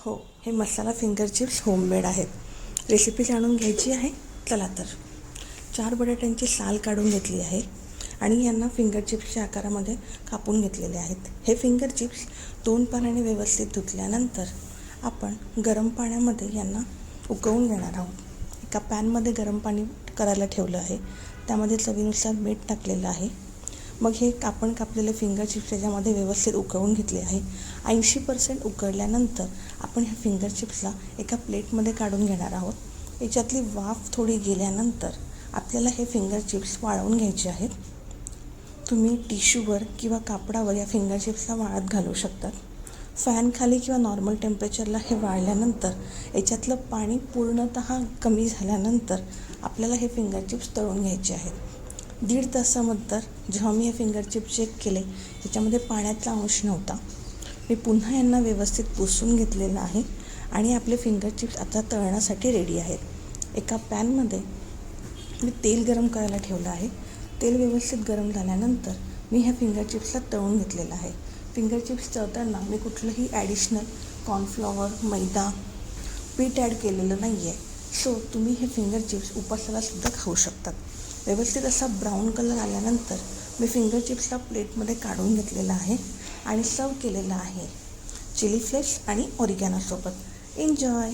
हो, हे मसाला finger chips homemade आहेत. रेसिपी जाणून घ्यायची आहे. चला तर. 4 बटाट्यांची साल काढून घेतली आहे आणि यांना फिंगर चिप्सच्या आकारामध्ये कापून घेतलेले आहेत. हे फिंगर चिप्स 2 पाण्याने व्यवस्थित धुतल्यानंतर आपण गरम पाण्यामध्ये यांना उकळून घेणार आहोत. एका पॅनमध्ये गरम पाणी करायला ठेवलं आहे. त्यामध्ये चवीनुसार मीठ टाकलेलं आहे. मग हे आपण कापलेले फिंगर चिप्स त्याच्यामध्ये व्यवस्थित उकळून घेतले आहे. 80% उकळल्यानंतर आपण ह्या फिंगर चिप्सला एका प्लेटमध्ये काढून घेणार आहोत. याच्यातली वाफ थोडी गेल्यानंतर आपल्याला हे फिंगर चिप्स वाळवून घ्यायचे आहेत. तुम्ही टिश्यूवर किंवा कापडावर या फिंगर चिप्सला वाळत घालू शकतात. फॅनखाली किंवा नॉर्मल टेम्परेचरला हे वाळल्यानंतर याच्यातलं पाणी पूर्णतः कमी झाल्यानंतर आपल्याला हे फिंगर चिप्स तळून घ्यायचे आहेत. 1.5 तासानंतर जेव्हा मी हे फिंगर चिप्स चेक केले त्याच्यामध्ये पाण्याचा अंश नव्हता. मी पुन्हा यांना व्यवस्थित पुसून घेतलेलं आहे आणि आपले फिंगर चिप्स आता तळण्यासाठी रेडी आहेत. एका पॅनमध्ये मी तेल गरम करायला ठेवलं आहे. तेल व्यवस्थित गरम झाल्यानंतर मी ह्या फिंगर चिप्सला तळून घेतलेलं आहे. फिंगर चिप्स तळताना मी कुठलंही ॲडिशनल कॉर्नफ्लॉवर, मैदा, पीठ ॲड केलेलं नाही आहे. सो तुम्ही हे फिंगर चिप्स उपासालासुद्धा खाऊ शकतात. व्यवस्थित असा ब्राऊन कलर आल्यानंतर मी फिंगर चिप्सला प्लेटमध्ये काढून घेतलेला आहे आणि सर्व केलेलं आहे चिली फ्लेक्स आणि ऑरिगॅनोसोबत. एन्जॉय.